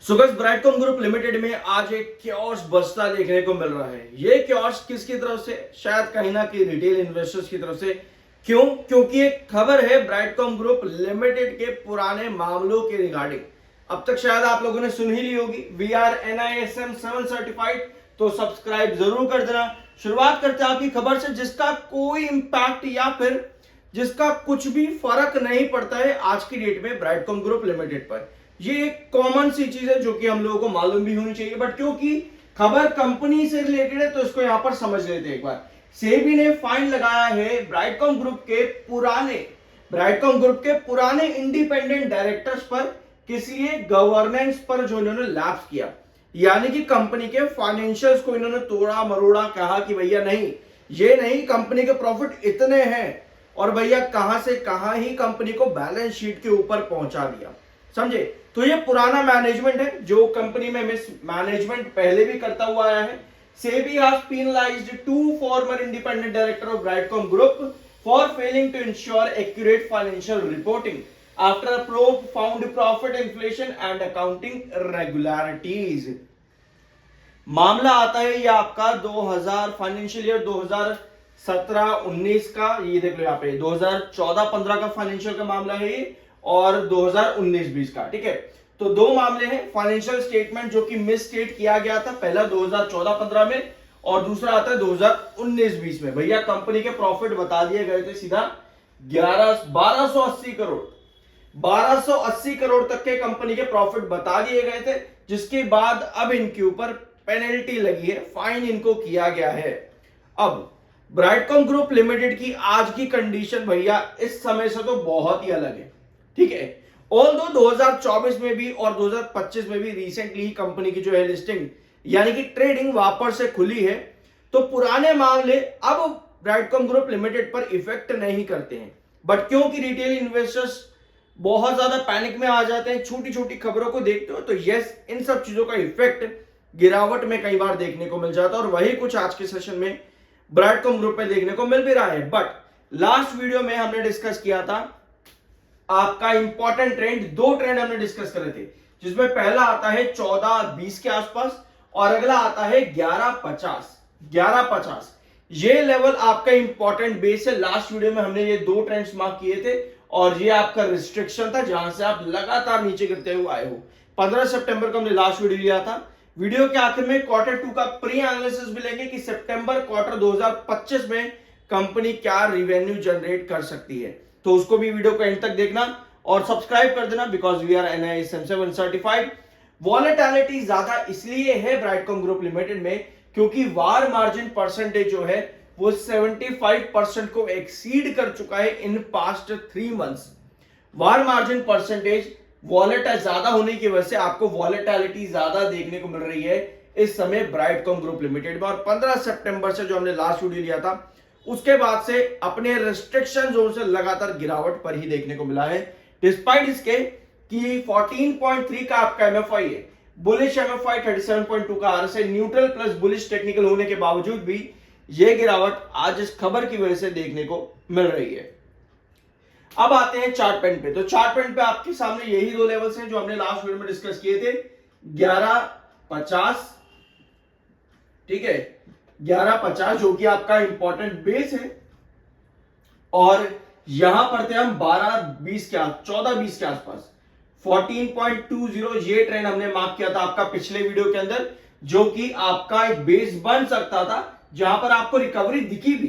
So guys, Brightcom group limited में आज एक क्योस बस्ता देखने को मिल रहा है। ये क्योस किसकी तरफ से? शायद कहीं ना कहीं रिटेल इन्वेस्टर्स की तरफ से। क्यों? क्योंकि एक खबर है ब्राइटकॉम ग्रुप लिमिटेड के पुराने मामलों के रिगार्डिंग। अब तक शायद आप लोगों ने सुन ही ली होगी, वी आर NISM 7 सर्टिफाइड, तो सब्सक्राइब जरूर कर देना। शुरुआत करते हैं आपकी खबर से जिसका कोई इंपैक्ट या फिर जिसका कुछ भी फर्क नहीं पड़ता है आज की डेट में ब्राइटकॉम ग्रुप लिमिटेड पर। ये एक कॉमन सी चीज है जो कि हम लोगों को मालूम भी होनी चाहिए, बट क्योंकि खबर कंपनी से रिलेटेड है तो इसको यहां पर समझ लेते हैं एक बार। सेबी ने फाइन लगाया है ब्राइटकॉम ग्रुप के पुराने इंडिपेंडेंट डायरेक्टर्स पर, किस लिए? गवर्नेंस पर जो इन्होंने लैप्स किया, यानी कि कंपनी के फाइनेंशियल्स को इन्होंने तोड़ा मरोड़ा, कहा कि भैया नहीं, ये नहीं, कंपनी के प्रॉफिट इतने हैं, और भैया कहां से कहां ही कंपनी को बैलेंस शीट के ऊपर पहुंचा दिया। समझे? तो ये पुराना मैनेजमेंट है जो कंपनी में मिस मैनेजमेंट पहले भी करता हुआ आया है। SEBI has penalised 2 former independent director of Brightcom group for failing to ensure accurate financial reporting after a probe found profit inflation and accounting regularities. मामला आता है ये आपका 2000 फाइनेंशियल ईयर 2017-19 का, ये देख लो यहाँ पे 2014-15 का फाइनेंशियल का मामला है ये, और 2019-20 का। ठीक है, तो दो मामले हैं। फाइनेंशियल स्टेटमेंट जो कि मिस स्टेट किया गया था, पहला 2014-15 में और दूसरा आता है 2019-20 में। भैया कंपनी के प्रॉफिट बता दिए गए थे सीधा 1280 करोड़, 1280 करोड़ तक के कंपनी के प्रॉफिट बता दिए गए थे, जिसके बाद अब इनके ऊपर पेनल्टी लगी है, फाइन इनको किया गया है। अब ब्राइटकॉम ग्रुप लिमिटेड की आज की कंडीशन भैया इस समय से तो बहुत ही अलग है। ठीक है, ऑल्दो 2024 में भी और 2025 में भी रिसेंटली कंपनी की जो है लिस्टिंग यानी कि ट्रेडिंग वापस से खुली है, तो पुराने मामले अब ब्राइटकॉम ग्रुप लिमिटेड पर इफेक्ट नहीं करते हैं। बट क्योंकि रिटेल इन्वेस्टर्स बहुत ज्यादा पैनिक में आ जाते हैं, छोटी छोटी खबरों को देखते हो, तो यस, इन सब चीजों का इफेक्ट गिरावट में कई बार देखने को मिल जाता है, और वही कुछ आज के सेशन में ब्राइटकॉम ग्रुप में देखने को मिल भी रहा है। बट लास्ट वीडियो में हमने डिस्कस किया था आपका इंपॉर्टेंट ट्रेंड, दो ट्रेंड हमने डिस्कस करे थे, जिसमें पहला आता है 14-20 के आसपास और अगला आता है 11-50। ये लेवल आपका इंपॉर्टेंट बेस है। लास्ट वीडियो में हमने ये दो ट्रेंड्स मार्क किए थे और ये आपका रिस्ट्रिक्शन था जहां से आप लगातार नीचे गिरते हुए आए हो। 15 सितंबर को हमने लास्ट वीडियो लिया था। वीडियो के आखिर में Q2 का प्री एनालिसिस भी लेंगे कि सितंबर क्वार्टर 2025 में कंपनी क्या रिवेन्यू जनरेट कर सकती है, तो उसको भी वीडियो को एंड तक देखना और सब्सक्राइब कर देना, because we are NISM 7 certified. Volatility ज्यादा इसलिए है ब्राइटकॉम ग्रुप लिमिटेड में क्योंकि वार मार्जिन परसेंटेज जो है वो 75% को एक्सीड कर चुका है in past 3 months. War margin percentage volatile ज्यादा होने की वजह से आपको वॉलेटिलिटी ज्यादा देखने को मिल रही है इस समय ब्राइटकॉम ग्रुप लिमिटेड में। और 15 सितंबर से जो हमने लास्ट वीडियो लिया था उसके बाद से अपने रिस्ट्रिक्शन जोन से लगातार गिरावट पर ही देखने को मिला है, डिस्पाइट इसके कि 14.3 का आपका MFI है, बुलिश MFI 37.2 का RSI, neutral plus bullish technical होने के बावजूद भी यह गिरावट आज इस खबर की वजह से देखने को मिल रही है। अब आते हैं चार्ट पेन पे। तो चार्ट पेन पे आपके सामने यही दो लेवल्स हैं जो हमने लास्ट वीडियो में डिस्कस किए थे, 11-50। ठीक है, 11-50 जो कि आपका इंपॉर्टेंट बेस है, और यहां पर थे हम 14-20 के आसपास 14.20। ये ट्रेंड हमने मार्क किया था आपका पिछले वीडियो के अंदर, जो कि आपका एक बेस बन सकता था जहां पर आपको रिकवरी दिखी भी।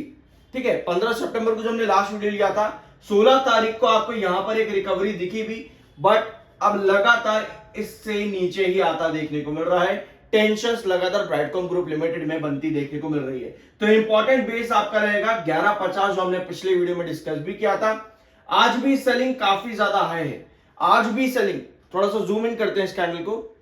ठीक है, 15 सितंबर को जो हमने लास्ट वीडियो लिया था, 16 तारीख को आपको यहां पर एक रिकवरी दिखी भी, बट अब लगातार इससे नीचे ही आता देखने को मिल रहा है। टेंशंस लगातार ब्राइटकॉम ग्रुप लिमिटेड में बनती देखने को मिल रही है। तो इंपॉर्टेंट बेस आपका रहेगा 11-50 जो हमने पिछले वीडियो में डिस्कस भी किया था। आज भी सेलिंग काफी ज्यादा हाई है, आज भी सेलिंग, थोड़ा सा जूम इन करते हैं इस कैंडल को।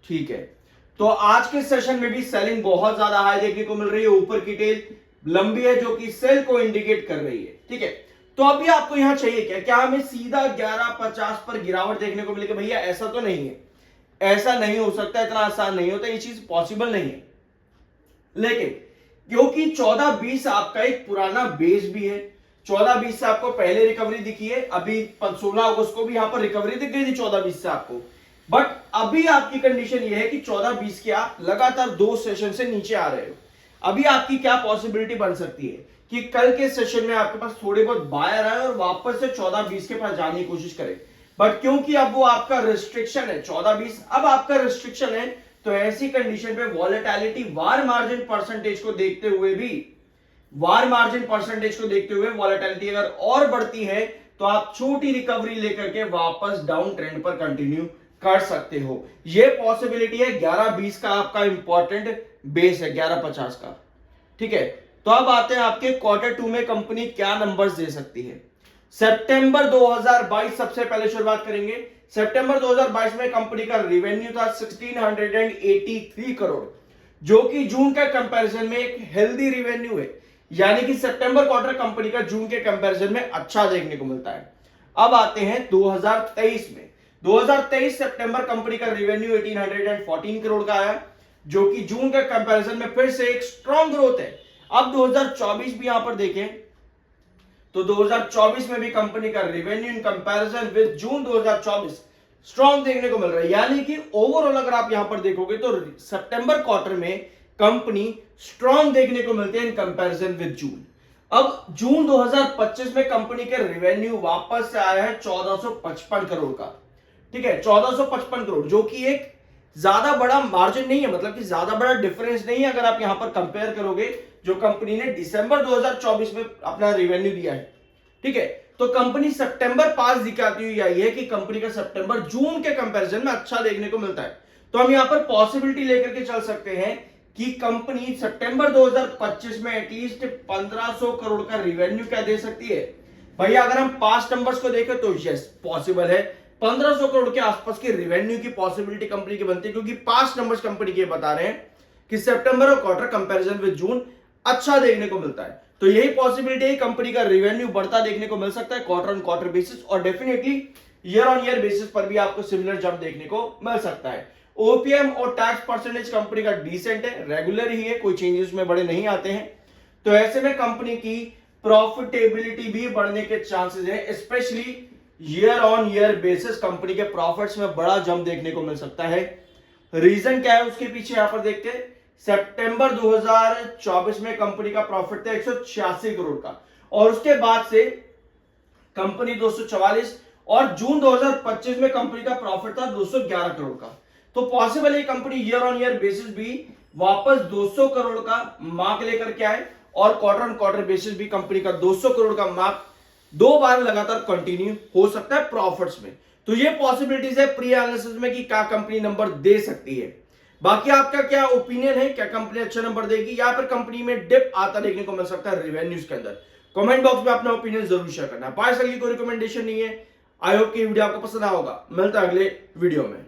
ठीक है, तो आज के सेशन में भी सेलिंग बहुत ज्यादा हाई देखने को मिल रही है, ऊपर की टेल लंबी है जो कि सेल को इंडिकेट कर रही है। ठीक है, तो अभी आपको यहां चाहिए क्या हमें सीधा 11-50 पर गिरावट देखने को मिलेगी? भैया ऐसा तो नहीं है, ऐसा नहीं हो सकता, इतना आसान नहीं होता, ये चीज पॉसिबल नहीं है। लेकिन क्योंकि 14-20 आपका एक पुराना बेस भी है, 14-20 से आपको पहले रिकवरी दिखी है, अभी 16 अगस्त को भी यहां पर रिकवरी दिख गई थी 14-20 से आपको। बट अभी आपकी कंडीशन ये है कि 14-20 के आप लगातार 2 सेशन से नीचे आ रहे हो। अभी आपकी क्या पॉसिबिलिटी बन सकती है कि कल के सेशन में आपके पास थोड़े बहुत बायर आए और वापस से 14-20 के पास जाने की कोशिश करें। बट क्योंकि अब वो आपका रिस्ट्रिक्शन है 14-20, अब आपका रिस्ट्रिक्शन है, तो ऐसी कंडीशन पे वॉलेटिलिटी वार मार्जिन परसेंटेज को देखते हुए वॉलेटिलिटी अगर और बढ़ती है तो आप छोटी रिकवरी लेकर के वापस डाउन ट्रेंड पर कंटिन्यू कर सकते हो। ये पॉसिबिलिटी है 11-20 का आपका इंपॉर्टेंट बेस है 11-50 का। ठीक है, तो अब आते हैं आपके क्वार्टर 2 में कंपनी क्या नंबर्स दे सकती है। सितंबर 2022 सबसे पहले शुरुआत करेंगे। सितंबर 2022 में कंपनी का रेवेन्यू था 1683 करोड़, जो कि जून के कंपैरिजन में एक हेल्दी रेवेन्यू है, यानी कि सितंबर क्वार्टर कंपनी का जून के कंपैरिजन में अच्छा देखने को मिलता है। अब आते हैं 2023 में। 2023 सितंबर कंपनी का रेवेन्यू 1814 करोड़ का आया, जो कि जून के कंपैरिजन में फिर से एक स्ट्रॉन्ग ग्रोथ है। अब 2024 भी यहां पर देखें तो 2024 में भी कंपनी का revenue in comparison with June 2024 strong देखने को मिल रहा है, यानी कि ओवरऑल अगर आप यहां पर देखोगे तो सितंबर क्वार्टर में कंपनी स्ट्रॉन्ग देखने को मिलती है इन कंपैरिजन विद जून। अब जून 2025 में कंपनी के रेवेन्यू वापस से आया है 1455 करोड़ का। ठीक है, 1455 करोड़, जो कि एक ज्यादा बड़ा मार्जिन नहीं है, मतलब कि ज्यादा बड़ा डिफरेंस नहीं है अगर आप यहां पर कंपेयर करोगे जो कंपनी ने दिसंबर 2024 में अपना रेवेन्यू दिया है। ठीक है, तो कंपनी सितंबर पास दिखाती हुई आई है कि कंपनी का सितंबर जून के कंपैरिजन में अच्छा देखने को मिलता है। तो हम यहां पर पॉसिबिलिटी लेकर के चल सकते हैं कि कंपनी सितंबर 2025 में एटलीस्ट 1500 करोड़ का रेवेन्यू क्या दे सकती है। भैया अगर हम पास्ट नंबर्स को देखें तो यस पॉसिबल है, 1500 करोड़ के आसपास की रेवेन्यू की पॉसिबिलिटी कंपनी की बनती है, क्योंकि पास्ट नंबर्स कंपनी के बता रहे हैं कि सितंबर और क्वार्टर कंपैरिजन विद जून अच्छा देखने को मिलता है। तो यही पॉसिबिलिटी है कंपनी का रेवेन्यू बढ़ता देखने को मिल सकता है क्वार्टर ऑन क्वार्टर बेसिस, और definitely year on year basis पर भी आपको सिमिलर जंप देखने को मिल सकता है। ओपीएम और टैक्स परसेंटेज कंपनी का डिसेंट है, रेगुलर ही है, कोई चेंजेस में बड़े नहीं आते हैं। तो ऐसे में कंपनी की प्रॉफिटेबिलिटी भी बढ़ने के चांसेस है, specially year on year basis company के प्रॉफिट्स में बड़ा जंप देखने को मिल सकता है। रीजन क्या है उसके पीछे यहां पर देखते हैं। सितंबर 2024 में कंपनी का प्रॉफिट था 186 करोड़ का, और उसके बाद से कंपनी 244, और जून 2025 में कंपनी का प्रॉफिट था 211 करोड़ का। तो पॉसिबल है company year on year basis भी वापस 200 करोड़ का मार्क लेकर के आए, और क्वार्टर ऑन क्वार्टर बेसिस भी कंपनी का 200 करोड़ का मार्क 2 बार लगातार कंटिन्यू हो सकता है प्रॉफिट्स में। तो ये पॉसिबिलिटीज है प्री एनालिसिस में कि क्या कंपनी नंबर दे सकती है। बाकी आपका क्या ओपिनियन है, क्या कंपनी अच्छा नंबर देगी या फिर कंपनी में डिप आता देखने को मिल सकता है रेवेन्यूज के अंदर। कमेंट बॉक्स में अपना ओपिनियन जरूर शेयर करना। बाय सेल की कोई रिकमेंडेशन नहीं है। आई होप कि वीडियो आपको पसंद आया होगा। मिलता है अगले वीडियो में।